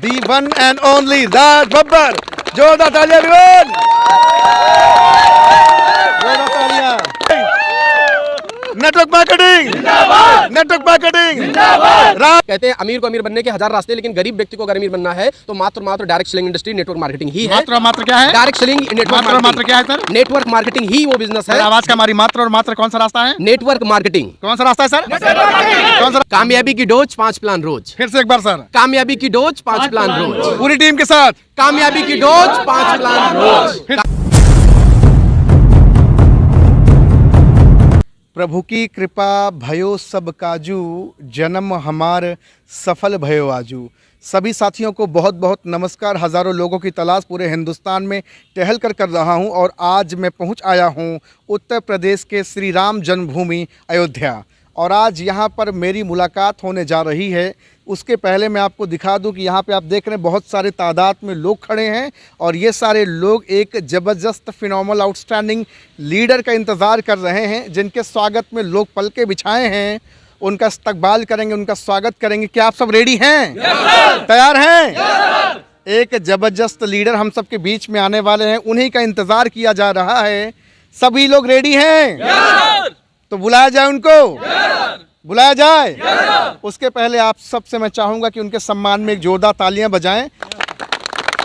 The one and only Raj Babbar. जोरदार तालियां everyone। जोरदार तालियां। नेटवर्क मार्केटिंग जिंदाबाद, नेटवर्क मार्केटिंग जिंदाबाद। कहते हैं अमीर को अमीर बनने के हजार रास्ते, लेकिन गरीब व्यक्ति को अगर अमीर बनना है तो मात्र direct selling industry network marketing ही है। मात्र क्या है? डायरेक्ट सेलिंग मात्र क्या है सर? नेटवर्क मार्केटिंग ही वो बिजनेस है। आवाज का हमारी मात्र कौन सा रास्ता है? Network marketing. कौन सा रास्ता है सर? कौन सा? कामयाबी की डोज 5 प्लान रोज। फिर से एक बार सर। कामयाबी की डोज 5 प्लान रोज। पूरी टीम के साथ कामयाबी की डोज 5 प्लान रोज। प्रभु की कृपा भयो सब काजू, जन्म हमार सफल भयो आजू। सभी साथियों को बहुत बहुत नमस्कार। हज़ारों लोगों की तलाश पूरे हिंदुस्तान में टहल कर रहा हूं और आज मैं पहुंच आया हूं उत्तर प्रदेश के श्री राम जन्मभूमि अयोध्या। और आज यहां पर मेरी मुलाकात होने जा रही है। उसके पहले मैं आपको दिखा दूं कि यहाँ पे आप देख रहे हैं बहुत सारे तादाद में लोग खड़े हैं और ये सारे लोग एक ज़बरदस्त फिनोमिनल आउटस्टैंडिंग लीडर का इंतज़ार कर रहे हैं, जिनके स्वागत में लोग पलके बिछाए हैं। उनका इस्तकबाल करेंगे, उनका स्वागत करेंगे। क्या आप सब रेडी हैं? तैयार हैं? एक ज़बरदस्त लीडर हम सब के बीच में आने वाले हैं, उन्हीं का इंतज़ार किया जा रहा है। सभी लोग रेडी हैं? तो बुलाया जाए उनको, बुलाया जाए। उसके पहले आप सबसे मैं चाहूँगा कि उनके सम्मान में एक जोरदार तालियां बजाएं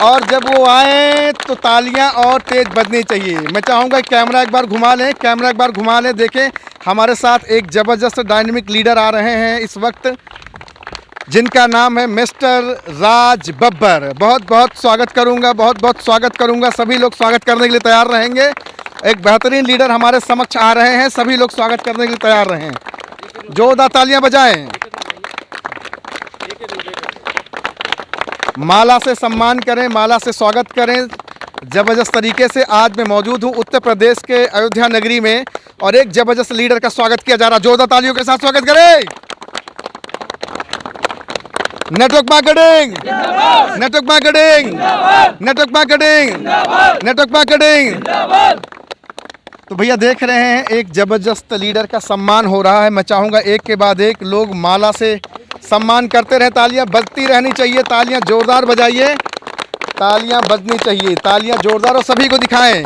और जब वो आए तो तालियां और तेज बजनी चाहिए। मैं चाहूँगा कैमरा एक बार घुमा लें, कैमरा एक बार घुमा लें। देखें हमारे साथ एक ज़बरदस्त डायनेमिक लीडर आ रहे हैं इस वक्त, जिनका नाम है मिस्टर राज बब्बर। बहुत बहुत स्वागत करूँगा, बहुत बहुत स्वागत करूँगा। सभी लोग स्वागत करने के लिए तैयार रहेंगे। एक बेहतरीन लीडर हमारे समक्ष आ रहे हैं, सभी लोग स्वागत करने के लिए तैयार रहें। जोरदार तालियां बजाएं। माला से सम्मान करें, माला से स्वागत करें। ज़बरदस्त तरीके से आज मैं मौजूद हूं उत्तर प्रदेश के अयोध्या नगरी में और एक ज़बरदस्त लीडर का स्वागत किया जा रहा है। जोरदार तालियों के साथ स्वागत करें। Network marketing, network marketing, network marketing, network marketing. तो भैया देख रहे हैं एक ज़बरदस्त लीडर का सम्मान हो रहा है। मैं चाहूँगा एक के बाद एक लोग माला से सम्मान करते रहे। तालियां बजती रहनी चाहिए, तालियां जोरदार बजाइए, तालियां बजनी चाहिए, तालियां जोरदार। और सभी को दिखाएं,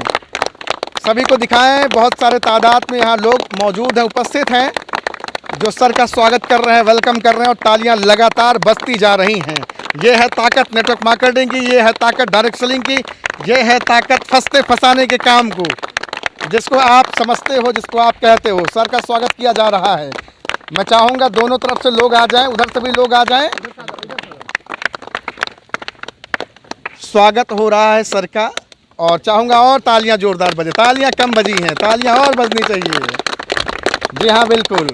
सभी को दिखाएं। बहुत सारे तादाद में यहाँ लोग मौजूद हैं, उपस्थित हैं, जो सर का स्वागत कर रहे हैं, वेलकम कर रहे हैं और तालियां लगातार बजती जा रही हैं। ये है ताकत नेटवर्क मार्केटिंग की, ये है ताकत डायरेक्ट सेलिंग की, ये है ताकत फंसते फंसाने के काम को, जिसको आप समझते हो, जिसको आप कहते हो। सर का स्वागत किया जा रहा है। मैं चाहूँगा दोनों तरफ से लोग आ जाएं, उधर से भी लोग आ जाएं। स्वागत हो रहा है सर का और चाहूँगा और तालियां जोरदार बजे। तालियां कम बजी हैं, तालियां और बजनी चाहिए। जी हाँ बिल्कुल।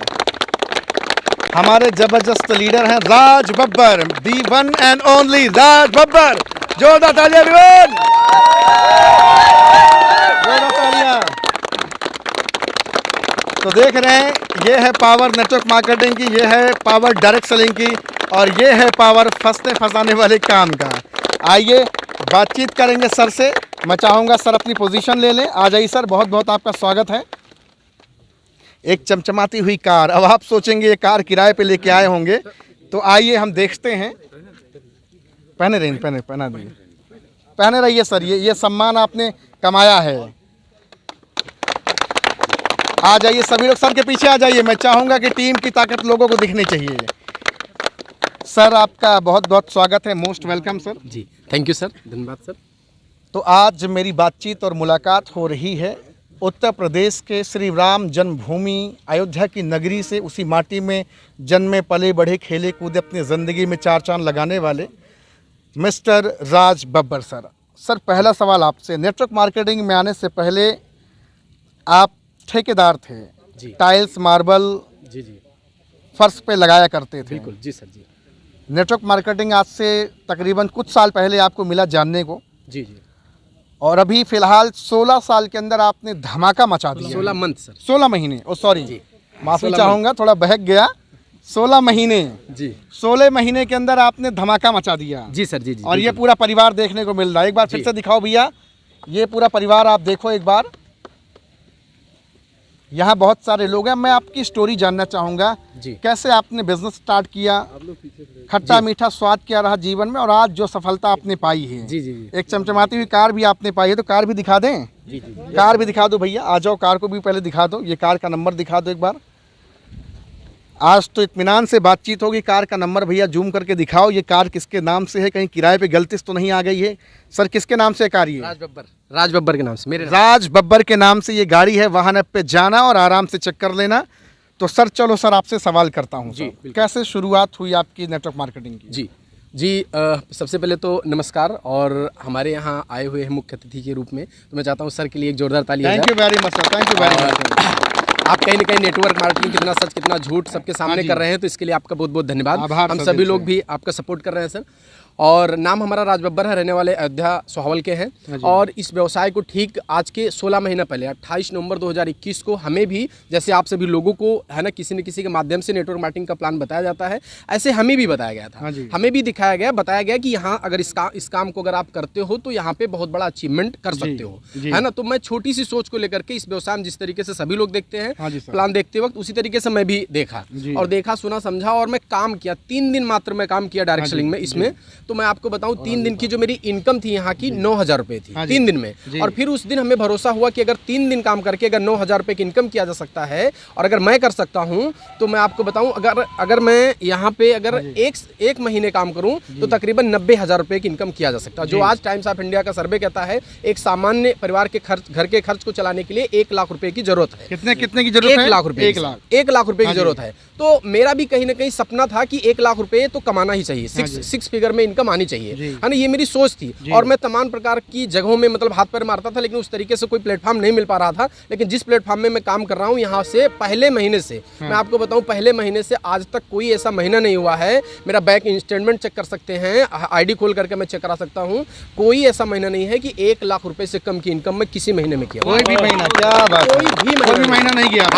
हमारे ज़बरदस्त लीडर हैं राज बब्बर, दी one and only Raj Babbar. जोरदार तालियां everyone। जोरदार तालियां। तो देख रहे हैं ये है पावर नेटवर्क मार्केटिंग की, ये है पावर डायरेक्ट सेलिंग की और ये है पावर फंसते फंसाने वाले काम का। आइए बातचीत करेंगे सर से। मैं चाहूँगा सर अपनी पोजीशन ले लें। आ जाइए सर, बहुत बहुत आपका स्वागत है। एक चमचमाती हुई कार, अब आप सोचेंगे ये कार किराए पे लेके आए होंगे, तो आइए हम देखते हैं। पहने रहिए, पहना दीजिए, पहने रहिए सर। ये सम्मान आपने कमाया है। आ जाइए सभी लोग, सर के पीछे आ जाइए। मैं चाहूँगा कि टीम की ताकत लोगों को दिखनी चाहिए। सर आपका बहुत बहुत स्वागत है, मोस्ट वेलकम सर। जी थैंक यू सर, धन्यवाद सर। तो आज मेरी बातचीत और मुलाकात हो रही है उत्तर प्रदेश के श्री राम जन्मभूमि अयोध्या की नगरी से, उसी माटी में जन्मे पले बढ़े खेले कूदे अपनी ज़िंदगी में चार चांद लगाने वाले मिस्टर राज बब्बर सर। सर पहला सवाल आपसे, नेटवर्क मार्केटिंग में आने से पहले आप ठेकेदार थे जी। टाइल्स मार्बल जी जी फर्श पे लगाया करते थे। बिल्कुल जी सर जी। नेटवर्क मार्केटिंग आज से तकरीबन कुछ साल पहले आपको मिला जानने को। जी जी। और अभी फ़िलहाल 16 साल के अंदर आपने धमाका मचा दिया। 16 मंथ सर। 16 महीने, ओ सॉरी माफ़ी 16 चाहूँगा, थोड़ा बहक गया। 16 महीने जी, 16 महीने के अंदर आपने धमाका मचा दिया। जी सर जी जी। और ये पूरा परिवार देखने को मिल रहा है। एक बार फिर से दिखाओ भैया, ये पूरा परिवार आप देखो एक बार। यहाँ बहुत सारे लोग हैं। मैं आपकी स्टोरी जानना चाहूँगा, जी। कैसे आपने बिजनेस स्टार्ट किया, खट्टा मीठा स्वाद क्या रहा जीवन में, और आज जो सफलता आपने पाई है। जी जी जी एक चमचमाती हुई कार भी आपने पाई है, तो कार भी दिखा दें। जी जी कार भी दिखा दो भैया, आ जाओ, कार को भी पहले दिखा दो। ये कार का नंबर दिखा दो एक बार। आज तो इत्मीनान से बातचीत होगी। कार का नंबर भैया जूम करके दिखाओ। ये कार किसके नाम से है, कहीं किराए पे गलती से तो नहीं आ गई है? सर किसके नाम से है कार ये? राज बब्बर के नाम से, मेरे राज बब्बर के नाम से ये गाड़ी है। वाहन ऐप पे जाना और आराम से चेक कर लेना। तो सर चलो सर आपसे सवाल करता हूँ। जी, सर, बिल्कुल। कैसे शुरुआत हुई आपकी नेटवर्क मार्केटिंग की? जी जी सबसे पहले तो नमस्कार, और हमारे यहाँ आए हुए हैं मुख्य अतिथि के रूप में, तो मैं चाहता हूँ सर के लिए एक जोरदार ताली हो थैंक जाए। You very much sir, thank you very much. आप कहीं ना कहीं नेटवर्क मार्केटिंग कितना सच कितना झूठ सबके सामने जी। कर रहे हैं, तो इसके लिए आपका बहुत बहुत धन्यवाद। आभार हम सर, सभी दिल लोग से। भी आपका सपोर्ट कर रहे हैं सर। और नाम हमारा राज बब्बर है, रहने वाले अयोध्या सोहावल के हैं। और इस व्यवसाय को ठीक आज के 16 महीना पहले 28 नवंबर 2021 को हमें भी, जैसे आप सभी लोगों को है ना किसी न किसी के माध्यम से नेटवर्क मार्केटिंग का प्लान बताया जाता है, ऐसे हमें भी बताया गया था। हाँ जी। हमें भी दिखाया गया, बताया गया कि यहाँ अगर इस काम को अगर आप करते हो तो यहाँ पे बहुत बड़ा अचीवमेंट कर सकते हो, जी। है ना। तो मैं छोटी सी सोच को लेकर के इस व्यवसाय में जिस तरीके से सभी लोग देखते हैं हाँ जी सर। प्लान देखते वक्त, उसी तरीके से मैं भी देखा जी। और देखा सुना समझा, और मैं काम किया। 3 दिन मात्र मैं काम किया डायरेक्ट सेलिंग में इसमें। तो मैं आपको बताऊं, 3 दिन की जो मेरी इनकम थी यहाँ की 9,000 रुपये थी, 3 दिन में। और फिर उस दिन हमें भरोसा हुआ कि अगर 3 दिन काम करके अगर 9,000 रुपये की इनकम किया जा सकता है, और अगर मैं कर सकता हूँ, तो मैं आपको बताऊं अगर मैं यहाँ पे अगर एक महीने काम करूँ तो तकरीबन 90,000 रुपये की इनकम किया जा सकता है। जो आज टाइम्स ऑफ इंडिया का सर्वे कहता है एक सामान्य परिवार के घर के खर्च को चलाने के लिए 1 लाख रुपए की जरूरत है। कितने की जरूरत है? 1 लाख रुपए 1 लाख रुपए की जरूरत है। तो मेरा भी कहीं ना कहीं सपना था कि 1 लाख रुपए तो कमाना ही चाहिए, सिक्स फिगर में इनकम आनी चाहिए, है ना। ये मेरी सोच थी। और मैं तमाम प्रकार की जगहों में मतलब हाथ पैर मारता था, लेकिन उस तरीके से कोई प्लेटफॉर्म नहीं मिल पा रहा था। लेकिन जिस प्लेटफॉर्म में मैं काम कर रहा हूँ, यहाँ से पहले महीने से मैं आपको बताऊँ, पहले महीने से आज तक कोई ऐसा महीना नहीं हुआ है। मेरा बैंक स्टेटमेंट चेक कर सकते हैं, ID खोल करके मैं चेक करा सकता हूँ। कोई ऐसा महीना नहीं है कि 1 लाख रुपए से कम की इनकम मैं किसी महीने में किया। कोई भी महीना? क्या बात, कोई भी महीना नहीं गया?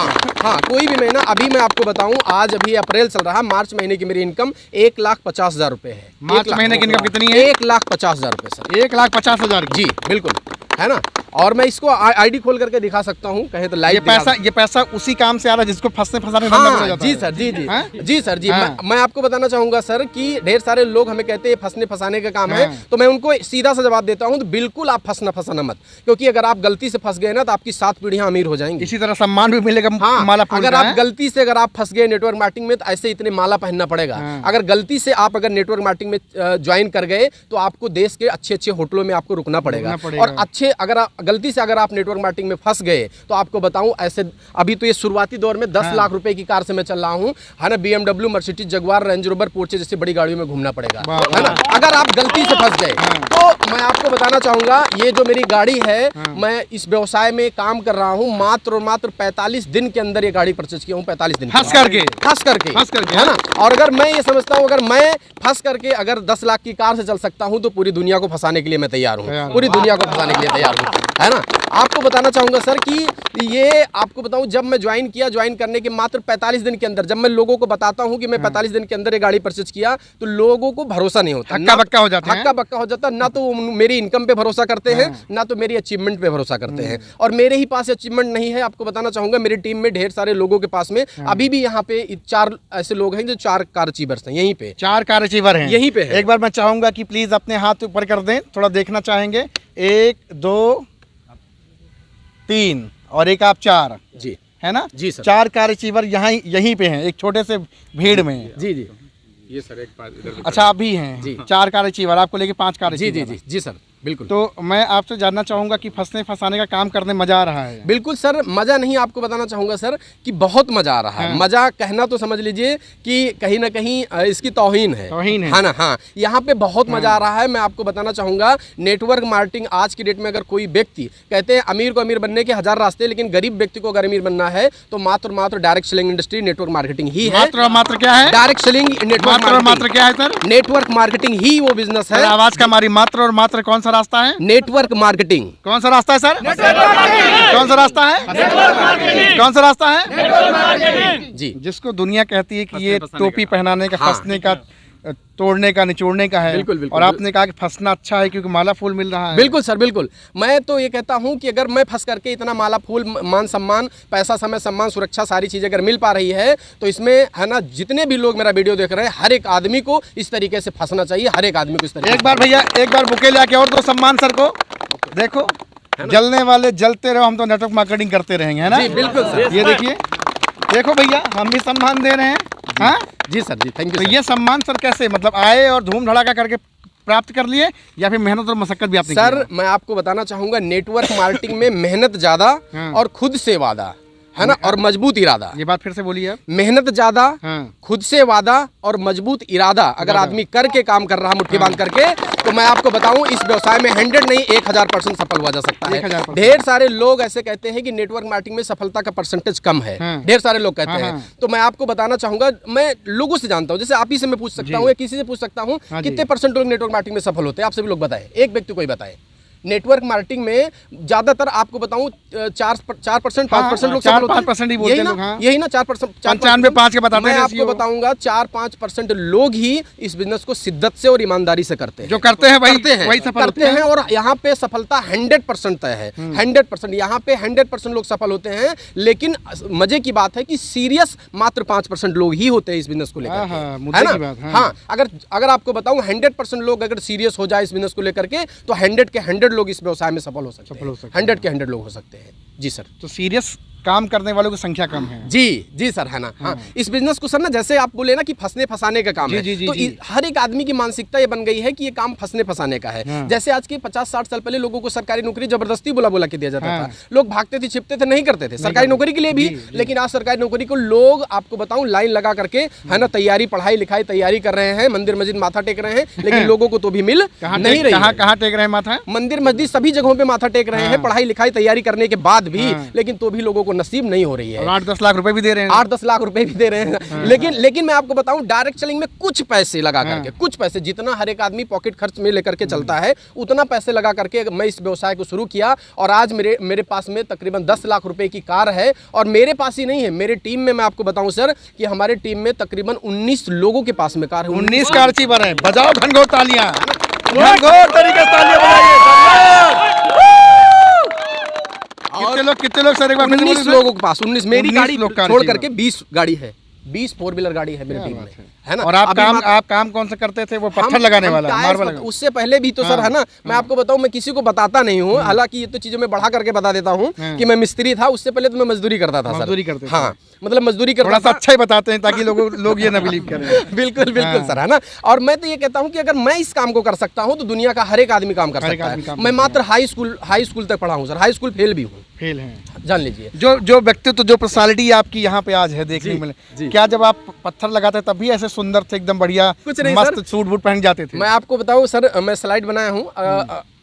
हाँ, कोई भी महीना। अभी मैं आपको बताऊं, आज अभी अप्रैल चल रहा है, मार्च महीने की मेरी इनकम 1,50,000 रुपए है। मार्च महीने की इनकम कितनी है? 1,50,000 रुपए सर। 1,50,000 जी बिल्कुल, है ना। और मैं इसको ID खोल करके दिखा सकता हूँ, कहे तो लाइव। ये पैसा उसी काम से आ रहा है जिसको फंसने फंसाने में धंधा बोला जाता जी है। सर, जी जी हाँ? जी सर जी। हाँ। मैं आपको बताना चाहूंगा सर कि ढेर सारे लोग हमें कहते हैं फंसने फंसाने का काम है, तो मैं उनको सीधा सा जवाब देता हूं, तो बिल्कुल आप फंसाना मत, क्योंकि अगर आप गलती से फंस गए ना तो आपकी 7 पीढ़ियां अमीर हो जाएंगी। इसी तरह सम्मान भी मिलेगा। हाँ, माला अगर आप गलती से अगर आप फंस गए नेटवर्क मार्केटिंग में, तो ऐसे इतने माला पहनना पड़ेगा। अगर गलती से आप अगर नेटवर्क मार्केटिंग में ज्वाइन कर गए, तो आपको देश के अच्छे होटलों में आपको रुकना पड़ेगा। और अगर गलती से अगर आप नेटवर्क मार्केटिंग में फंस गए, तो आपको बताऊं ऐसे, अभी तो ये शुरुआती दौर में 10 लाख रुपए की कार से मैं चल रहा हूं, है ना। BMW, Mercedes, Jaguar, Range Rover, Porsche जैसी बड़ी गाड़ियों में घूमना पड़ेगा, है ना। अगर आप गलती से फंस गए, तो मैं आपको बताना चाहूंगा, ये जो मेरी गाड़ी है, मैं इस व्यवसाय में काम कर रहा हूं, मात्र 45 दिन के अंदर ये गाड़ी परचेज किया हूं। 45 दिन फंस करके, है ना। और अगर मैं ये समझता हूं, अगर मैं फंस करके अगर 10 लाख की कार से चल सकता हूं, तो पूरी दुनिया को फंसाने के लिए मैं तैयार हूं, पूरी दुनिया को फंसाने के लिए तैयार हूं, है ना। आपको बताना चाहूंगा सर कि ये आपको बताऊं, जब मैं ज्वाइन करने के मात्र 45 दिन के अंदर, जब मैं लोगों को बताता हूं कि मैं 45 दिन के अंदर ये गाड़ी परचेज किया, तो लोगों को भरोसा नहीं होता, हक्का बक्का हो जाता है। हक्का बक्का हो जाता, ना तो मेरी इनकम पे भरोसा करते हैं, ना तो मेरी अचीवमेंट पे भरोसा करते हैं। और मेरे ही पास अचीवमेंट नहीं है। आपको बताना चाहूंगा, मेरी टीम में ढेर सारे लोगों के पास में अभी भी यहाँ पे 4 ऐसे लोग हैं जो 4 कार अचीवर्स हैं, यहीं पे 4 कार अचीवर हैं, यहीं पे है। एक बार मैं चाहूंगा कि प्लीज अपने हाथ ऊपर कर दें, थोड़ा देखना चाहेंगे। 1 2 3 और एक आप 4, जी है ना। जी सर। 4 कार अचीवर यहीं पे हैं, एक छोटे से भीड़ में। जी जी ये सर एक बात इधर अच्छा, आप भी हैं जी। 4 कार अचीवर, आपको लेके 5 कार जी अचीवर। जी जी जी सर, बिल्कुल। तो मैं आपसे जानना चाहूंगा कि फंसने फंसाने का काम करने मजा आ रहा है? बिल्कुल सर, मजा नहीं, आपको बताना चाहूंगा सर कि बहुत मजा आ रहा है। मजा कहना तो समझ लीजिए कि कहीं ना कहीं इसकी तौहीन है ना। हाँ, यहाँ पे बहुत मजा आ रहा है। मैं आपको बताना चाहूंगा, नेटवर्क मार्केटिंग आज की डेट में अगर कोई व्यक्ति, कहते हैं अमीर को अमीर बनने के 1000 रास्ते, लेकिन गरीब व्यक्ति को अगर अमीर बनना है तो मात्र direct selling industry network marketing ही है। मात्र क्या है? डायरेक्ट सेलिंग नेटवर्क मात्र क्या है सर? नेटवर्क मार्केटिंग ही वो बिजनेस है। आवाज का हमारी मात्र और मात्र कौन सा रास्ता है? Network marketing. कौन सा रास्ता है सर? कौन सा रास्ता है? कौन सा रास्ता है? जी, जिसको दुनिया कहती है कि ये टोपी पहनाने का, फंसने का तोड़ने का निचोड़ने का है। बिल्कुल, बिल्कुल। और आपने कहा कि फंसना अच्छा है क्योंकि माला फूल मिल रहा है। बिल्कुल सर, बिल्कुल। मैं तो ये कहता हूं कि अगर मैं फंस करके इतना माला फूल, मान सम्मान, पैसा, समय, सम्मान, सुरक्षा, सारी चीज़ें अगर मिल पा रही है तो इसमें है ना, जितने भी लोग मेरा वीडियो देख रहे हैं, हर एक आदमी को इस तरीके से फंसना चाहिए, हर एक आदमी को इस तरीके एक बार भैया, एक बार बुके लाके और दो सम्मान सर को। देखो, जलने वाले जलते रहो, हम तो नेटवर्क मार्केटिंग करते रहेंगे, है ना? जी बिल्कुल सर। ये देखिए, देखो भैया, हम भी सम्मान दे रहे हैं। हाँ जी सर, जी थैंक तो यू। ये सम्मान सर कैसे, मतलब आए और धूम धड़ाका करके प्राप्त कर लिए या फिर मेहनत और मशक्कत भी आपने सर मैं आपको बताना चाहूंगा, नेटवर्क मार्केटिंग में मेहनत ज्यादा हाँ। और खुद से वादा, है ना, और मजबूत इरादा। ये बात फिर से बोलिए आप। मेहनत ज्यादा, हाँ। खुद से वादा और मजबूत इरादा अगर आदमी करके काम कर रहा, मुट्ठी बांध करके, तो मैं आपको बताऊं इस व्यवसाय में 100 नहीं 1000% सफल हुआ जा सकता है। 1000%। ढेर सारे लोग ऐसे कहते हैं कि नेटवर्क मार्केटिंग में सफलता का परसेंटेज कम है। हाँ। ढेर सारे लोग कहते हाँ, हैं। हाँ। तो मैं आपको बताना चाहूंगा, मैं लोगों से जानता हूं, जैसे आप ही से मैं पूछ सकता हूं या किसी से पूछ सकता हूं, हाँ जी। कितने परसेंट लोग नेटवर्क मार्केटिंग में सफल होते हैं? आप सभी लोग बताएं, एक व्यक्ति को ही बताएं। नेटवर्क मार्केटिंग में ज्यादातर आपको बताऊं 4%, 5% लोग सफल होते हैं। 4-5% ही बोलते हैं लोग, हाँ। यही ना 4%, 95.5 के बताते मैं हैं आपको बताऊंगा 4-5% लोग ही इस बिजनेस को शिद्दत से और ईमानदारी से करते हैं। जो करते हैं वही करते हैं, वही सफल करते होते हैं। और यहाँ पे सफलता 100% तय है। 100% यहाँ पे 100% लोग सफल होते हैं। लेकिन मजे की बात है कि सीरियस मात्र 5% लोग ही होते हैं इस बिजनेस को लेकर के, हाँ, मुद्दे है ना? की बात, हाँ। हाँ, अगर आपको बताऊं 100% लोग अगर सीरियस हो जाए इस बिजनेस को लेकर के, तो 100 के 100 लोग इस व्यवसाय में सफल हो सकते हैं। 100 के 100 लोग हो सकते हैं। जी सर। तो सीरियस काम करने वालों की संख्या कम है। जी सर, है ना। हाँ, इस बिजनेस को सर ना, जैसे आप बोले ना कि फंसने फंसाने का काम जी, है, जी, जी, तो जी। हर एक आदमी की मानसिकता ये बन गई है कि ये काम फंसने फंसाने का है। हाँ। जैसे आज के 50-60 साल पहले लोगों को सरकारी नौकरी जबरदस्ती बुला के दिया जाता हाँ। था। लोग भागते थे, छिपते थे, नहीं करते थे सरकारी नौकरी के लिए भी। लेकिन आज सरकारी नौकरी को लोग, आपको बताऊं, लाइन लगा करके, है ना, तैयारी, पढ़ाई लिखाई तैयारी कर रहे हैं, मंदिर मस्जिद माथा टेक रहे हैं, लेकिन लोगों को तो भी मिल नहीं रही है। कहाँ टेक रहे हैं माथा? मंदिर मस्जिद सभी जगहों पे माथा टेक रहे हैं, पढ़ाई लिखाई तैयारी करने के बाद भी, लेकिन तो भी लोगों को नसीब नहीं हो रही है। 8-10 लाख रुपए भी दे रहे हैं। 8-10 लाख रुपए भी दे रहे हैं। लेकिन मैं आपको बताऊं, डायरेक्ट सेलिंग में कुछ पैसे लगा करके, कुछ पैसे, जितना हर एक आदमी पॉकेट खर्च में लेकर के चलता है, उतना पैसे लगा करके मैं इस व्यवसाय को शुरू किया। और आज मेरे पास में तकरीबन 10 लाख रुपए की कार है। और मेरे पास ही नहीं है, मेरे टीम में, मैं आपको बताऊं सर कि हमारे टीम में तकरीबन 19 लोगों के पास में कार है। 19 कार ची बार है। बजाओ घनघोर तालियां, घनघोर तरीके से तालियां बजाइए। कितने लोग सर, एक बार 19 लोगों के पास, 19 मेरी 19 गाड़ी लोग कार छोड़ की करके 20 गाड़ी है, 20 4 व्हीलर गाड़ी है मेरी टीम में, है ना। और आप अभी काम कौन सा करते थे? वो हम- पत्थर लगाने हम वाला, टायर्स मार्बल बता- लगाने। उससे पहले भी तो सर, है ना, मैं आपको बताऊं, मैं किसी को बताता नहीं हूँ, हालांकि ये तो चीजों में बढ़ा करके बता देता हूँ कि मैं मिस्त्री था। उससे पहले तो मैं मजदूरी करता था सर। मजदूरी करते थे। हाँ, मतलब मजदूरी थोड़ा करता सा था। अच्छा ही बताते हैं ताकि लोग ये ना बिलीव करें। बिल्कुल बिल्कुल सर, है ना। और मैं तो ये कहता हूँ कि अगर मैं इस काम को कर सकता हूँ तो दुनिया का हर एक आदमी काम कर हर एक सकता आदमी है। काम मैं कर मात्र हाई स्कूल तक पढ़ा हूँ सर, हाई स्कूल फेल भी हूँ, फेल हैं। जान लीजिए। जो व्यक्तित्व, जो पर्सनालिटी आपकी यहाँ पे आज है देखने को मिले, क्या जब आप पत्थर लगाते तब भी ऐसे सुंदर थे, एकदम बढ़िया, कुछ नहीं मस्त सर। सूट बूट पहन जाते थे? मैं आपको बताऊं सर, मैं स्लाइड बनाया हूँ,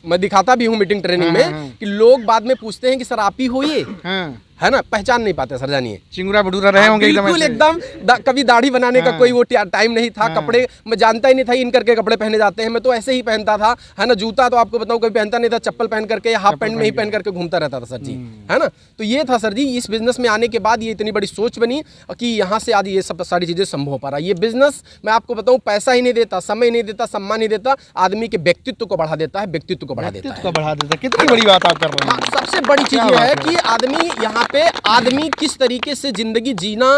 मैं दिखाता भी हूँ मीटिंग ट्रेनिंग में, कि लोग बाद में पूछते हैं कि सर आप ही हो ये, हाँ। है ना, पहचान नहीं पाते सर, जानिए। चिंगुरा भटूरा रहे होंगे एकदम बिल्कुल ऐसे। एकदम कभी दाढ़ी बनाने का कोई वो टाइम नहीं था। कपड़े मैं जानता ही नहीं था इन करके कपड़े पहने जाते हैं, मैं तो ऐसे ही पहनता था, है ना। जूता तो आपको बताऊं कभी पहनता नहीं था, चप्पल पहन करके, हाफ पैंट में ही पहन करके घूमता रहता था सर जी, है ना। तो ये था सर जी, इस बिजनेस में आने के बाद ये इतनी बड़ी सोच बनी कि यहाँ से आज ये सब सारी चीजें संभव हो पा रहा है। ये बिजनेस, मैं आपको बताऊं, पैसा ही नहीं देता, समय नहीं देता, सम्मान नहीं देता, आदमी के व्यक्तित्व को बढ़ा देता है, व्यक्तित्व को बढ़ा देता है। को बढ़ा देता है। कितनी बड़ी बात आप कर रहे हैं। सबसे बड़ी चीज ये है कि आदमी यहाँ पे, आदमी किस तरीके से जिंदगी जीना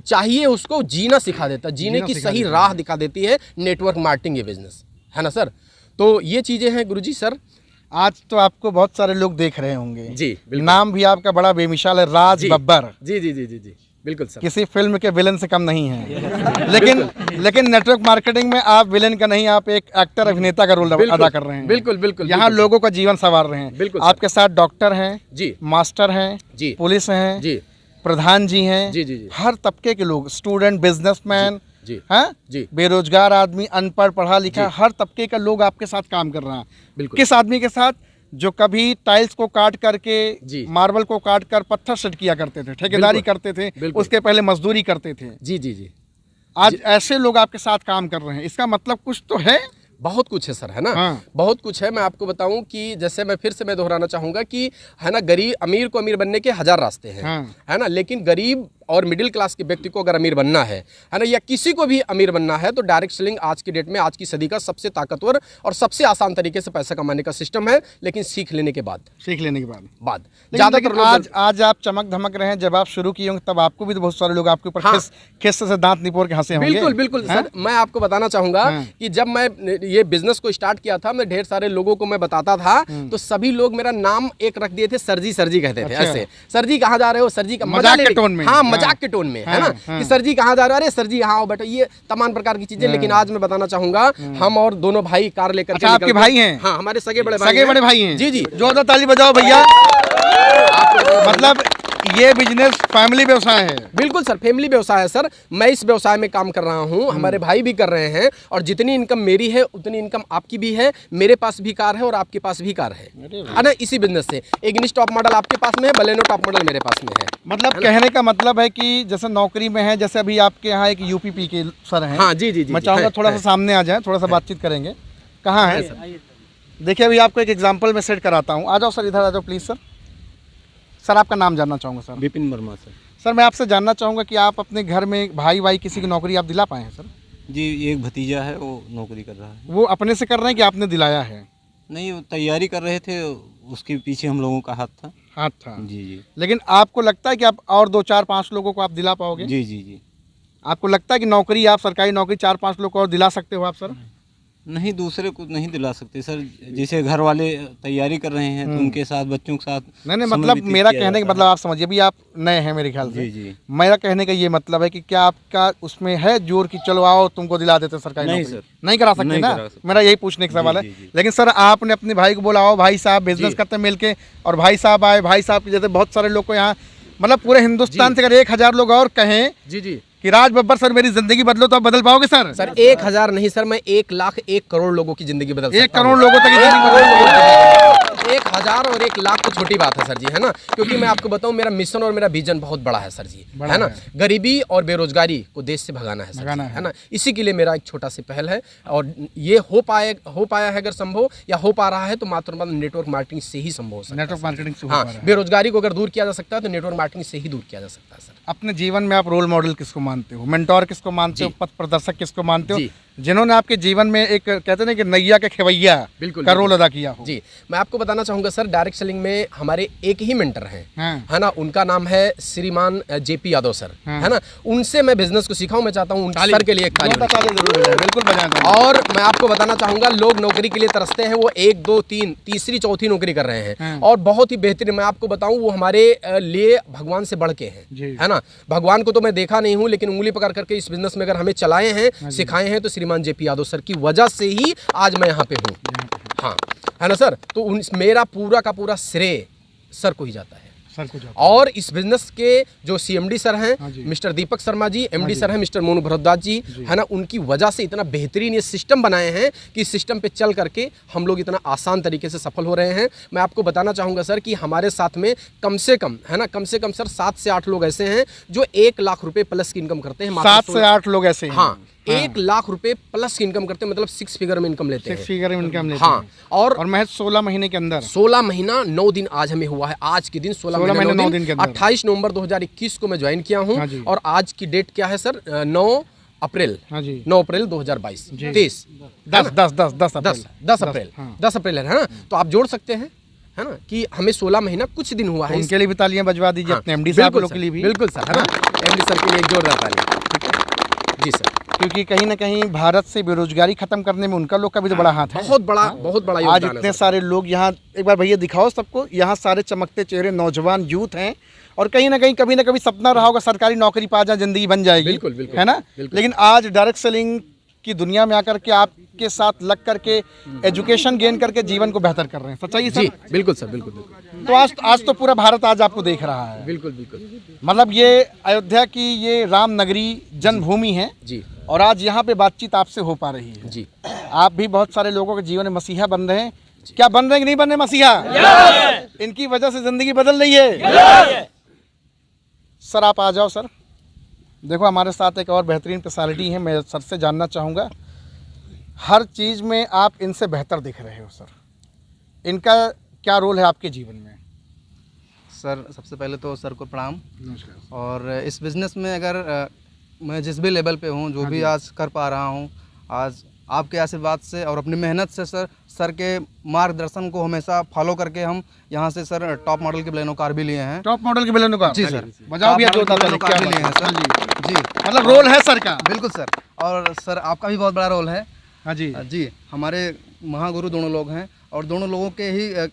चाहिए उसको जीना सिखा देता है, जीने की सही राह दिखा देती है नेटवर्क मार्केटिंग ये बिजनेस, है ना सर। तो ये चीजें हैं गुरुजी सर। आज तो आपको बहुत सारे लोग देख रहे होंगे जी बिल्कुल। नाम भी आपका बड़ा बेमिसाल है, राज बब्बर। जी जी जी जी जी बिल्कुल सर। किसी फिल्म के विलन से कम नहीं है। लेकिन नेटवर्क मार्केटिंग में आप विलन का नहीं, आप एक एक्टर, अभिनेता का रोल अदा कर रहे हैं। बिल्कुल बिल्कुल। यहाँ लोगों का जीवन संवार रहे हैं। बिल्कुल। आपके साथ डॉक्टर हैं जी, मास्टर हैं जी, पुलिस हैं जी, प्रधान जी हैं, जी, जी, जी। हर तबके के लोग, स्टूडेंट, बिजनेसमैन, जी, हैं, जी, बेरोजगार आदमी, अनपढ़, पढ़ा लिखा, हर तबके का लोग आपके साथ काम कर रहा है। बिल्कुल। किस आदमी के साथ? जो कभी टाइल्स को काट करके, जी, मार्बल को काट कर पत्थर सेट किया करते थे, ठेकेदारी करते थे, उसके पहले मजदूरी करते थे। जी जी जी। आज ऐसे लोग आपके साथ काम कर रहे हैं, इसका मतलब कुछ तो है। बहुत कुछ है सर, है ना। हाँ। बहुत कुछ है। मैं आपको बताऊं कि जैसे मैं फिर से मैं दोहराना चाहूंगा कि, है ना, गरीब, अमीर को अमीर बनने के 1000 रास्ते हैं, हाँ। है ना, लेकिन गरीब और मिडिल क्लास के व्यक्ति को अगर अमीर बनना है ना, या किसी को भी अमीर बनना है, तो डायरेक्ट सेलिंग आज की डेट में, आज की सदी का सबसे ताकतवर और सबसे आसान तरीके से पैसा कमाने का सिस्टम है, लेकिन सीख लेने के बाद। लेकिन आज आप चमक धमक रहे हैं, जब आप शुरू किए होंगे तब आपको भी तो बहुत सारे लोग आपके ऊपर खिस से दांत निपोर के हंसे होंगे। बिल्कुल बिल्कुल सर, मैं आपको बताना चाहूंगा कि जब मैं ये बिजनेस को स्टार्ट किया था, मैं ढेर सारे लोगों को मैं बताता था, तो सभी लोग मेरा नाम एक रख दिए थे, सर जी कहते थे। ऐसे सर जी कहाँ जा रहे हो, सर जी का मजाक के टोन में। हाँ, मजाक के टोन में, है ना, कि सर जी कहाँ जा रहे हो, अरे सर जी यहाँ आओ बैठो, ये तमाम प्रकार की चीजें। लेकिन आज मैं बताना चाहूंगा, हम और दोनों भाई कार लेकर के आपके भाई हैं? हाँ, हमारे सगे बड़े भाई हैं। जी जी, जोरदार ताली बजाओ भैया। मतलब ये बिजनेस फैमिली व्यवसाय है। बिल्कुल सर, फैमिली व्यवसाय है सर। मैं इस व्यवसाय में काम कर रहा हूँ, हमारे भाई भी कर रहे हैं, और जितनी इनकम मेरी है उतनी इनकम आपकी भी है। मेरे पास भी कार है और आपके पास भी कार है ना, इसी बिजनेस से। इग्निस टॉप मॉडल आपके पास में है, बलेनो टॉप मॉडल मेरे पास में है। मतलब कहने का मतलब है कि जैसे नौकरी में है, जैसे अभी आपके यहाँ एक यूपीपी के सर हैं। हाँ जी जी जी, मैं चाहूँगा थोड़ा सा सामने आ जाए, थोड़ा सा बातचीत करेंगे। कहाँ है? देखिए अभी आपको एक एग्जाम्पल में सेट कराता हूँ। आ जाओ सर, इधर आ जाओ प्लीज़ सर। सर आपका नाम जानना चाहूँगा sir. Vipin Verma sir. Sir मैं आपसे जानना चाहूँगा कि आप अपने घर में भाई किसी की नौकरी आप दिला पाए हैं सर? जी, एक भतीजा है, वो नौकरी कर रहा है। वो अपने से कर रहे हैं कि आपने दिलाया है? नहीं, वो तैयारी कर रहे थे, उसके पीछे हम लोगों का हाथ था। जी जी। लेकिन आपको लगता है कि आप और 2 4 5 लोगों को आप दिला पाओगे? जी जी जी। आपको लगता है कि नौकरी, आप सरकारी नौकरी 4 5 लोग को और दिला सकते हो आप सर? नहीं, दूसरे को नहीं दिला सकते सर। जैसे घर वाले तैयारी कर रहे हैं, तो उनके साथ, बच्चों के साथ नहीं, मतलब मेरा कहने का मतलब, आप समझिए, अभी आप नए हैं मेरे ख्याल से। जी जी। मेरा कहने का ये मतलब है कि क्या आपका उसमें है जोर कि चलो आओ तुमको दिला देते सरकारी नहीं नौकरी? सर, नहीं करा सकते ना। मेरा यही पूछने का सवाल है। लेकिन सर आपने अपने भाई को बोला, आओ भाई साहब बिजनेस करते हैं मिलके, और भाई साहब आए। भाई साहब के जैसे बहुत सारे लोग को यहाँ, मतलब पूरे हिंदुस्तान से अगर 1000 लोग और कहें जी जी कि राज बब्बर सर मेरी जिंदगी बदलो, तो आप बदल पाओगे सर? सर 1000 नहीं सर, मैं 1 लाख 1 करोड़ लोगों की जिंदगी बदल सकता हूं। 1 करोड़ लोगों तक की जिंदगी बदल 1000 और 1 लाख तो छोटी बात है सर जी, है ना। क्योंकि मैं आपको बताऊं, मेरा मिशन और मेरा विजन बहुत बड़ा है सर जी, है ना। गरीबी और बेरोजगारी को देश से भगाना है सर, है ना। इसी के लिए मेरा एक छोटा सा पहल है, और ये हो पाया है अगर संभव, या हो पा रहा है, तो मात्र नेटवर्क मार्केटिंग से ही संभव हो सकता है। नेटवर्क मार्केटिंग से हाँ, बेरोजगारी को अगर दूर किया जा सकता है, तो नेटवर्क मार्केटिंग से ही दूर किया जा सकता है सर। अपने जीवन में आप रोल मॉडल किसको मानते हो, मेंटोर किसको मानते हो, पथ प्रदर्शक किसको मानते हो, जिन्होंने आपके जीवन में एक कहते हैं कि नैया के खेवैया का रोल अदा किया हो? जी, मैं आपको बताना चाहूंगा सर, डायरेक्ट सेलिंग में हमारे एक ही मेंटर हैं, है ना। उनका नाम है श्रीमान जेपी यादव सर, है ना। उनसे मैं बिजनेस को सीखा हूं। मैं चाहता हूं उन सर के लिए एक ताली बिल्कुल बजाएं। और मैं आपको बताना चाहूंगा, लोग नौकरी के लिए तरसते हैं, वो 1 2 3 तीसरी चौथी नौकरी कर रहे हैं, और बहुत ही बेहतरीन। मैं आपको बताऊं, वो हमारे लिए भगवान से बढ़ के हैं, है ना। भगवान को तो मैं देखा नहीं हूं, लेकिन उंगली पकड़ करके इस बिजनेस में अगर हमें चलाए हैं, सिखाए हैं, तो श्रीमान जेपी यादव सर की वजह से ही आज मैं यहाँ पे हूँ। हाँ, है ना सर। तो मेरा पूरा का पूरा श्रेय सर को ही जाता है। और इस बिजनेस के जो सीएमडी सर हैं mister Deepak Sharma ji, MD sir हैं मिस्टर मोनू भरद्वाज जी, है ना। उनकी वजह से इतना बेहतरीन ये सिस्टम बनाए हैं कि इस सिस्टम पे चल करके हम लोग इतना आसान तरीके से सफल हो रहे हैं। मैं आपको बताना चाहूँगा सर कि हमारे साथ में कम से कम, है ना, कम से कम सर 7 से 8 लोग ऐसे हैं जो 1 लाख रुपए प्लस की इनकम करते हैं। 7 से 8 लोग ऐसे हैं? हाँ, 1 लाख रुपए प्लस की इनकम करते हैं, मतलब 6 फिगर में इनकम लेते हैं। 6 फिगर में इनकम लेते हैं। हाँ, और महज 16 महीने के अंदर, 16 महीना 9 दिन आज हमें हुआ है। आज के दिन 16 महीने 9 दिन के अंदर 28 नवंबर 2021 को मैं ज्वाइन किया हूँ। और आज की डेट क्या है सर? 9 अप्रैल। हाँ जी, 9 अप्रैल 2022, 10 अप्रैल है ना। तो आप जोड़ सकते हैं, है ना, कि हमें 16 महीना कुछ दिन हुआ है। उनके लिए भी तालियां बजवा दीजिए। अपने एमडी साहब लोग के लिए भी। बिल्कुल सर, है ना। एमडी सर के लिए एक जोरदार ताली। जी सर, क्योंकि कहीं ना कहीं भारत से बेरोजगारी खत्म करने में उनका लोग का भी तो बड़ा हाथ है। बहुत बड़ा आज इतने सारे लोग यहाँ, एक बार भैया दिखाओ सबको, यहाँ सारे चमकते चेहरे नौजवान यूथ हैं, और कहीं ना कहीं कभी ना कभी सपना रहा होगा सरकारी नौकरी पा जाए, जिंदगी बन जाएगी। बिल्कुल, है ना। लेकिन आज डायरेक्ट सेलिंग की दुनिया में आकर के आपके साथ लग करके एजुकेशन गेन करके जीवन को बेहतर कर रहे हैं। सच्चाई सर? बिल्कुल सर, बिल्कुल। तो आज तो पूरा भारत आज आपको देख रहा है। बिल्कुल। मतलब ये अयोध्या की ये राम नगरी जन्मभूमि है जी, और आज यहाँ पे बातचीत आपसे हो पा रही है जी। आप भी बहुत सारे लोगों के जीवन में मसीहा बन रहे हैं। क्या बन रहे हैं कि नहीं बन रहे मसीहा? इनकी वजह से जिंदगी बदल रही है। सर आप आ जाओ सर। देखो हमारे साथ एक और बेहतरीन पर्सनालिटी है। मैं सर से जानना चाहूँगा, हर चीज़ में आप इनसे बेहतर दिख रहे हो सर। इनका क्या रोल है आपके जीवन में? सर सबसे पहले तो सर को प्रणाम। नमस्कार। और इस बिज़नेस में अगर मैं जिस भी लेवल पे हूँ, जो भी आज कर पा रहा हूँ, आज आपके आशीर्वाद से और अपनी मेहनत से सर के मार्गदर्शन को हमेशा फॉलो करके हम यहाँ से सर टॉप मॉडल के बलेनो कार भी लिए हैं। टॉप मॉडल के बलेनो कार? जी सर। बजाओ भी टॉप मॉडल के बलेनो कार भी लिए हैं सर। जी मतलब रोल है सर का? बिल्कुल सर। और सर आपका भी बहुत बड़ा रोल है। हाँ जी जी, हमारे महागुरु दोनों लोग हैं और दोनों लोगों के ही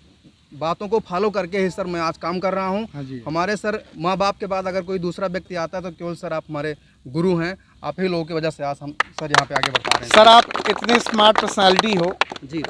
बातों को फॉलो करके ही सर मैं आज काम कर रहा हूँ। हाँ जी। हमारे सर माँ बाप के बाद अगर कोई दूसरा व्यक्ति आता है तो केवल सर आप हमारे गुरु हैं। आप ही लोगों की वजह से आज हम सर यहाँ पे आगे बढ़ पा रहे हैं। सर आप इतने स्मार्ट पर्सनालिटी हो, जी,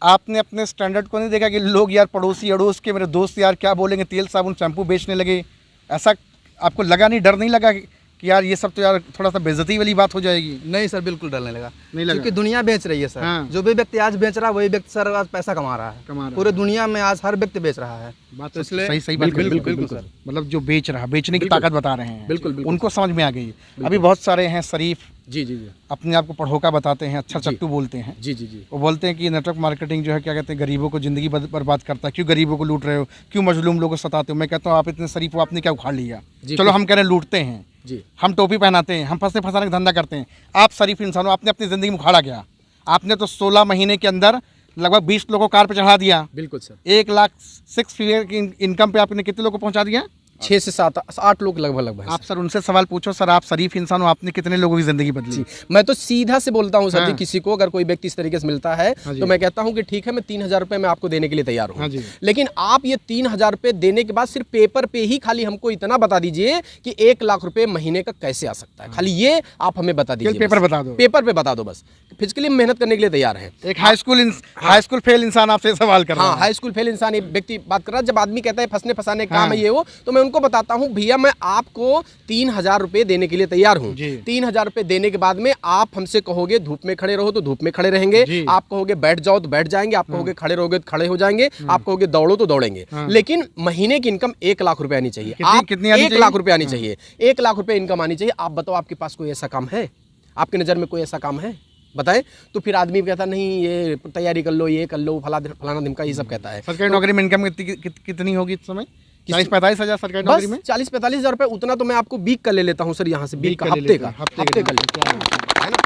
आपने अपने स्टैंडर्ड को नहीं देखा कि लोग यार पड़ोसी अड़ोस के मेरे दोस्त यार क्या बोलेंगे, तेल साबुन शैम्पू बेचने लगे, ऐसा आपको लगा नहीं, डर नहीं लगा कि यार ये सब तो यार थोड़ा सा बेइज्जती वाली बात हो जाएगी? नहीं सर, बिल्कुल डर नहीं लगा। नहीं लगा? क्योंकि दुनिया बेच रही है सर। हाँ। जो भी व्यक्ति आज बेच रहा है वही व्यक्ति सर आज पैसा कमा रहा है। है। पूरे दुनिया में आज हर व्यक्ति बेच रहा है। बात तो इसलिए सही बात बिल्कुल, बिल्कुल बिल्कुल सर। मतलब जो बेच रहा, बेचने की ताकत बता रहे हैं, बिल्कुल, बिल्कुल। उनको समझ में आ गई। अभी बहुत सारे हैं शरीफ, जी जी जी अपने आप को पढ़ोका बताते हैं, अच्छा चट्टू बोलते हैं। जी जी जी वो बोलते हैं कि नेटवर्क मार्केटिंग जो है क्या कहते हैं गरीबों को ज़िंदगी बर्बाद करता है, क्यों गरीबों को लूट रहे हो, क्यों मजलूम लोगों को सताते हो। मैं कहता हूँ आप इतने शरीफ हो, आपने क्या उखाड़ लिया? जी, चलो हम कह रहे हैं लूटते हैं, जी हम टोपी पहनाते हैं, हम फंसने फंसाने का धंधा करते हैं। आप शरीफ इंसान हो, आपने अपनी ज़िंदगी में उखाड़ा गया। आपने तो 16 महीने के अंदर लगभग 20 लोगों को कार पे चढ़ा दिया। बिल्कुल सर। 1 लाख 6 फिगर की इनकम पे आपने कितने लोगों को पहुंचा दिया? 6 से 7 8 लोग लगभग आप सर उनसे सवाल पूछो, सर आप शरीफ इंसान हो, आपने कितने लोगों की ज़िंदगी बदली? मैं तो सीधा से बोलता हूँ सर जी, हाँ। किसी को अगर कोई व्यक्ति इस तरीके से मिलता है हाँ जी। तो मैं कहता हूँ कि ठीक है, मैं 3,000 रुपये मैं आपको देने के लिए तैयार हाँ हूँ। जी। लेकिन आप ये 3,000 रुपये देने के बाद सिर्फ पेपर पे ही खाली हमको इतना बता दीजिए कि 1 लाख रुपये महीने का कैसे आ सकता है। खाली ये आप हमें बता दीजिए, पेपर बता दो। पेपर पे बता दो बस। फिजिकली मेहनत करने के लिए तैयार है। एक हाई स्कूल फेल इंसान आपसे सवाल कर रहा हाँ, है। हाई स्कूल फेल इंसान ये व्यक्ति बात कर रहा है। जब आदमी कहता है फंसने फंसाने का काम है ये वो, तो मैं उनको बताता हूँ भैया मैं आपको 3,000 रुपये देने के लिए तैयार हूँ। जी। 3,000 रुपये देने के बाद में आप हमसे कहोगे धूप में खड़े रहो तो धूप में खड़े रहेंगे, जी। आप कहोगे बैठ जाओ तो बैठ जाएंगे, आप कहोगे खड़े रहोगे तो खड़े हो जाएंगे, आप कहोगे दौड़ो तो दौड़ेंगे। लेकिन महीने की इनकम 1 लाख रुपए आनी चाहिए। आप कितनी आनी 1 चाहिए? लाख रुपए आनी चाहिए, 1 लाख रुपए इनकम आनी चाहिए। आप बताओ आपके पास कोई ऐसा काम है? आपकी नज़र में कोई ऐसा काम है? बताएं। तो फिर आदमी कहता नहीं ये तैयारी कर लो, ये कर लो, फलाना ढिमका, ये सब कहता है। सरकारी नौकरी में इनकम कितनी होगी इस समय? 40-45 हज़ार सरकारी नौकरी में? बस 40-45 हज़ार रुपये, उतना तो मैं आपको वीक का ले लेता हूँ सर, यहाँ से वीक का, हफ्ते का लेता हूँ, है ना,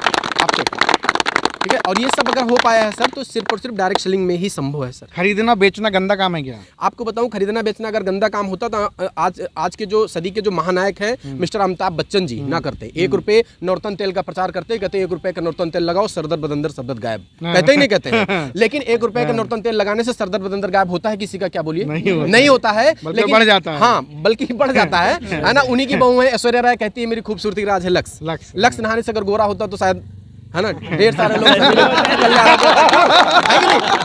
हफ्ते का। ठीक है, और ये सब अगर हो पाया है सर तो सिर्फ और सिर्फ डायरेक्ट सेलिंग में ही संभव है सर। खरीदना बेचना गंदा काम है क्या? आपको बताऊं, खरीदना बेचना अगर गंदा काम होता तो आज के जो सदी के जो महानायक हैं मिस्टर अमिताभ बच्चन जी ना करते। 1 रुपये नौरतन तेल का प्रचार करते, कहते 1 रुपये का नौरतन तेल लगाओ, सरदर बदंदर सबदर गायब, कहते ही नहीं कहते हैं। लेकिन 1 रुपये का नौरतन तेल लगाने से सरदर बदंदर गायब होता है किसी का? क्या बोलिए, नहीं होता है। लेकिन बढ़ जाता है। हाँ, बल्कि बढ़ जाता है ना। उन्हीं की बहू है ऐश्वर्या राय, कहती है मेरी खूबसूरती राज है लक्स। लक्स नहाने से अगर गोरा होता तो शायद, है ना, ढेर सारे लोग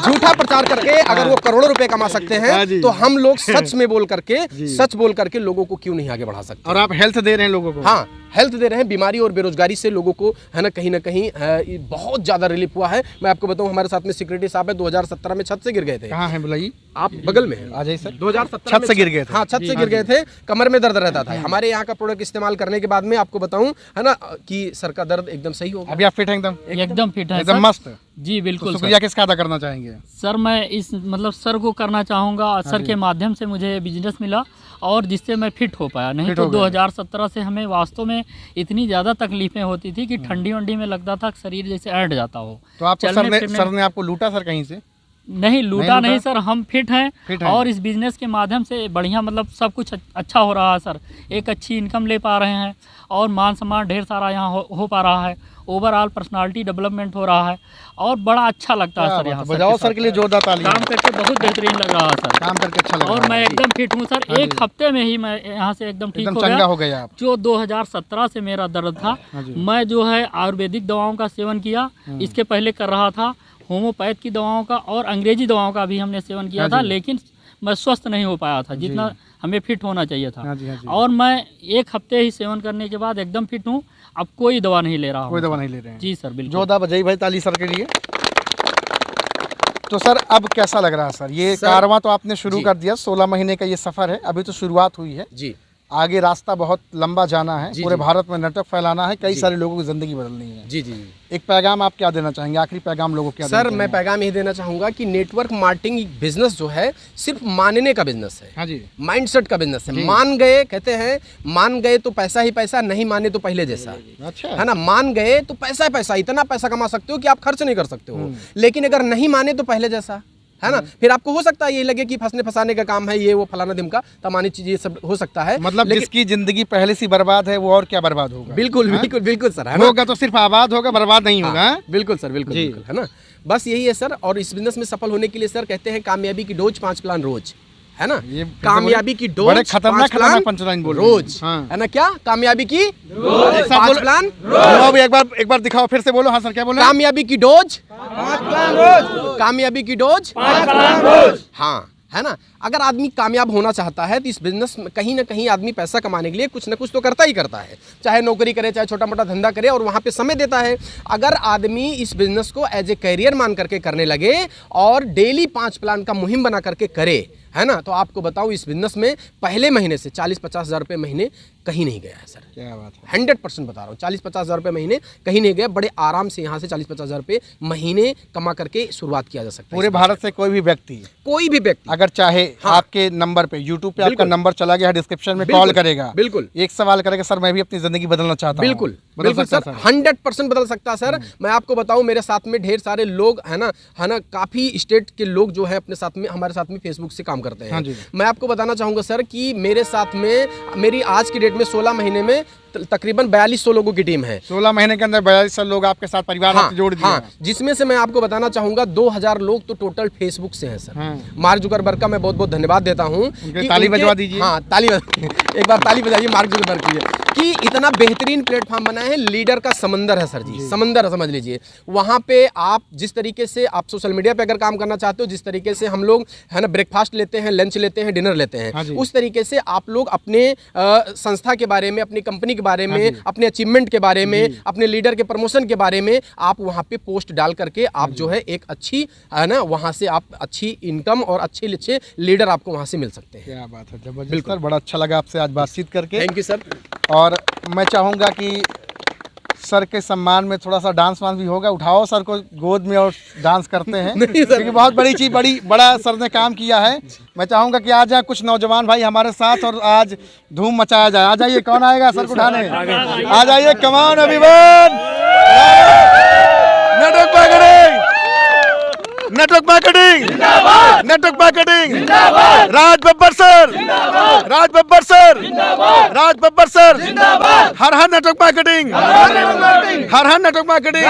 झूठा प्रचार करके अगर वो करोड़ों रुपए कमा सकते हैं तो हम लोग सच में बोल करके लोगों को क्यों नहीं आगे बढ़ा सकते? और आप हेल्थ दे रहे हैं लोगों को। हाँ, हेल्थ दे रहे हैं। बीमारी और बेरोजगारी से लोगों को, है ना, कहीं ना कहीं बहुत ज्यादा रिलीफ हुआ है। मैं आपको बताऊं, हमारे साथ में सिक्योरिटी साहब है, 2017 में छत से गिर गए थे। कहाँ है बुलाइए? आप बगल में आ जाइए सर। 2017 छत से गिर गए थे? हाँ, छत से गिर गए थे, कमर में दर्द रहता था। हमारे यहाँ का प्रोडक्ट इस्तेमाल करने के बाद में आपको बताऊं, है ना, कि सर का दर्द एकदम सही हो गया। अभी आप फिट हैं एकदम फिट है एकदम सर। मस्त? जी बिल्कुल तो सर। शुक्रिया किसका अदा करना चाहेंगे? सर मैं इस मतलब सर को करना चाहूँगा, सर के माध्यम से मुझे बिजनेस मिला और जिससे मैं फिट हो पाया। नहीं तो 2017 से हमें वास्तव में इतनी ज़्यादा तकलीफें होती थी कि ठंडी वंडी में लगता था शरीर जैसे ऐंठ जाता हो। तो आपको सर ने आपको लूटा सर कहीं से? नहीं लूटा नहीं सर, हम फिट हैं और इस बिज़नेस के माध्यम से बढ़िया मतलब सब कुछ अच्छा हो रहा है सर। एक अच्छी इनकम ले पा रहे हैं और मान सम्मान ढेर सारा यहाँ हो पा रहा है। ओवरऑल पर्सनालिटी डेवलपमेंट हो रहा है और बड़ा अच्छा लगता है सर। यहाँ बजाओ सर के लिए जोरदार ताली। काम करके बहुत बेहतरीन लग रहा है सर। काम करके अच्छा लग रहा है और मैं एकदम फिट हूँ सर। 1 हफ्ते में ही मैं यहाँ से एकदम ठीक हो गया। हो गया आप। जो 2017 से मेरा दर्द था, मैं जो है आयुर्वेदिक दवाओं का सेवन किया। इसके पहले कर रहा था होम्योपैथ की दवाओं का और अंग्रेजी दवाओं का भी हमने सेवन किया था, लेकिन मैं स्वस्थ नहीं हो पाया था जितना हमें फिट होना चाहिए था। और मैं 1 हफ्ते ही सेवन करने के बाद एकदम फिट हूँ। अब कोई दवा नहीं ले रहा हूँ। कोई दवा नहीं ले रहे हैं? जी सर बिल्कुल। जोरदार बजाइए भाई ताली सर के लिए। तो सर अब कैसा लग रहा है सर? ये कारवां तो आपने शुरू कर दिया, 16 महीने का ये सफ़र है, अभी तो शुरुआत हुई है। जी, आगे रास्ता बहुत लंबा जाना है, जी, पूरे जी। भारत में नेटवर्क फैलाना है, कई जी। सारे लोगों की ज़िंदगी बदलनी है। जी जी एक पैगाम आप क्या देना चाहेंगे, आखिरी पैगाम लोगों को क्या सर, देना मैं चाहेंगे? पैगाम यही देना चाहूँगा कि नेटवर्क मार्केटिंग बिजनेस जो है सिर्फ मानने का बिजनेस है, हाँ जी, माइंडसेट का बिजनेस है। मान गए, कहते हैं मान गए तो पैसा ही पैसा, नहीं माने तो पहले जैसा, अच्छा है ना। मान गए तो पैसा ही पैसा, इतना पैसा कमा सकते हो कि आप खर्च नहीं कर सकते हो, लेकिन अगर नहीं माने तो पहले जैसा, है ना। फिर आपको हो सकता है ये लगे कि फंसने फंसाने का काम है, ये वो फलाना ढिमका तमानी चीज, ये सब हो सकता है। मतलब लेकिन जिसकी जिंदगी पहले से बर्बाद है वो और क्या बर्बाद होगा। बिल्कुल बिल्कुल बिल्कुल सर, है ना। होगा तो सिर्फ आबाद होगा, बर्बाद नहीं होगा। हाँ, बिल्कुल सर, बिल्कुल जी। बिल्कुल, है ना। बस यही है सर। और इस बिजनेस में सफल होने के लिए सर कहते हैं कामयाबी की डोज 5 प्लान रोज, है ना। ये फिर से कामयाबी बोले। की डोज बड़े खतरनाक 5 प्लान पंचलाइन बोल रहे हैं। रोज, हाँ। है ना। क्या कामयाबी की एक साथ 5 बोलो। प्लान, अब एक बार दिखाओ, फिर से बोलो। हाँ सर, क्या बोले? कामयाबी की डोज 5 प्लान रोज, कामयाबी की डोज 5 प्लान रोज, हाँ, है ना। अगर आदमी कामयाब होना चाहता है तो इस बिजनेस में कहीं ना कहीं आदमी पैसा कमाने के लिए कुछ ना कुछ तो करता ही करता है, चाहे नौकरी करे, चाहे छोटा मोटा धंधा करे, और वहाँ पे समय देता है। अगर आदमी इस बिजनेस को एज ए करियर मान करके करने लगे और डेली 5 प्लान का मुहिम बना करके करे, है ना, तो आपको बताऊं इस बिजनेस में पहले महीने से 40-50 हज़ार रुपये महीने कहीं नहीं गया है सर। क्या बात है। 100% बता रहा हूँ, 40-50 हज़ार रुपये महीने कहीं नहीं गया। बड़े आराम से यहाँ से 40-50 हज़ार रुपये महीने कमा करके शुरुआत किया जा सकता है। पूरे भारत से कोई भी व्यक्ति कोई भी व्यक्ति अगर चाहे हाँ। आपके नंबर पे, यूट्यूब पे आपका बिल्कुल। नंबर चला गया है, डिस्क्रिप्शन में बिल्कुल, कॉल करेगा, बिल्कुल। एक सवाल करेगा, सर मैं भी अपनी जिंदगी बदलना चाहता हूँ। बिल्कुल बदल बिल्कुल सकता सर, है 100% बदल सकता है सर। मैं आपको बताऊं, मेरे साथ में ढेर सारे लोग है ना, काफ़ी स्टेट के लोग जो है अपने साथ में, हमारे साथ में फेसबुक से काम करते हाँ हैं। जी। मैं आपको बताना चाहूँगा सर कि मेरे साथ में, मेरी आज की डेट में 16 महीने में तकरीबन 4200 लोगों की टीम है। 16 महीने के अंदर 42 लोग आपके साथ परिवार हाँ, आपने जोड़ दिया। हाँ, जिसमें से मैं आपको बताना चाहूंगा 2000 लोग तो टोटल फेसबुक से हैं सर। हाँ। मार्क जुकरबर्ग का मैं बहुत बहुत धन्यवाद देता हूँ कि ताली उनके- बजवा दीजिए। हाँ, ताली एक बार ताली बजाइए मार्क जुकरबर्ग की कि इतना बेहतरीन प्लेटफॉर्म बना है। लीडर का समंदर है सर जी, समंदर समझ लीजिए। वहाँ पे आप जिस तरीके से आप सोशल मीडिया पे अगर काम करना चाहते हो, जिस तरीके से हम लोग है ना ब्रेकफास्ट लेते हैं, लंच लेते हैं, डिनर लेते हाँ हैं, जी। उस तरीके से आप लोग अपने संस्था के बारे में, अपनी कंपनी के बारे में, अपने अचीवमेंट के बारे में, अपने लीडर के प्रमोशन के बारे में आप वहाँ पे पोस्ट डाल करके आप जो है एक अच्छी, है ना, वहाँ से आप अच्छी इनकम और अच्छे अच्छे लीडर आपको वहाँ से मिल सकते हैं। क्या बात है, जबरदस्त सर, बड़ा अच्छा लगा आपसे आज बातचीत करके। Thank you sir. और मैं चाहूँगा कि सर के सम्मान में थोड़ा सा डांस वांस भी होगा, उठाओ सर को गोद में और डांस करते हैं, क्योंकि बहुत बड़ी चीज़, बड़ा सर ने काम किया है। मैं चाहूँगा कि आ जाए कुछ नौजवान भाई हमारे साथ और आज धूम मचाया जाए। आ जाइए, कौन आएगा सर को उठाने? आ जाइए, कमान अभिमान, network marketing, network marketing, network marketing, Raj Babbar sir, Raj Babbar sir, Raj Babbar sir, हर हर नेटवर्क मार्केटिंग, हर हर नेटवर्क मार्केटिंग,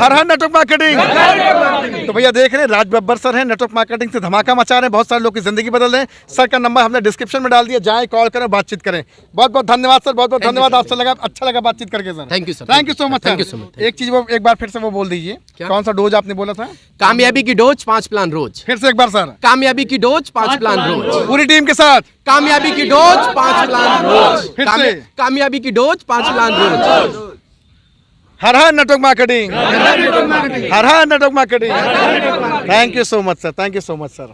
हर हर नेटवर्क मार्केटिंग। तो भैया देख रहे हैं, राज बब्बर सर हैं, नेटवर्क मार्केटिंग से धमाका मचा रहे हैं, बहुत सारे लोग की जिंदगी बदल रहे हैं। सर का नंबर हमने डिस्क्रिप्शन में डाल दिया, जाएं, कॉल करें, बातचीत करें। बहुत बहुत धन्यवाद सर, बहुत बहुत धन्यवाद। आपसे लगा, अच्छा लगा बातचीत करके sir. Thank you sir, thank you so much. Thank you so much. एक चीज वो एक बार फिर से वो बोल दीजिए, कौन सा डोज आपने बोला था? कामयाबी की डोज 5 प्लान रोज, फिर से एक बार सर। कामयाबी की डोज 5 प्लान रोज, पूरी टीम के साथ कामयाबी की डोज 5 प्लान रोज, फिर से। कामयाबी की डोज 5 प्लान रोज। हर हर नेटवर्क मार्केटिंग, हर हर network marketing. Thank you so much sir, thank you so much sir.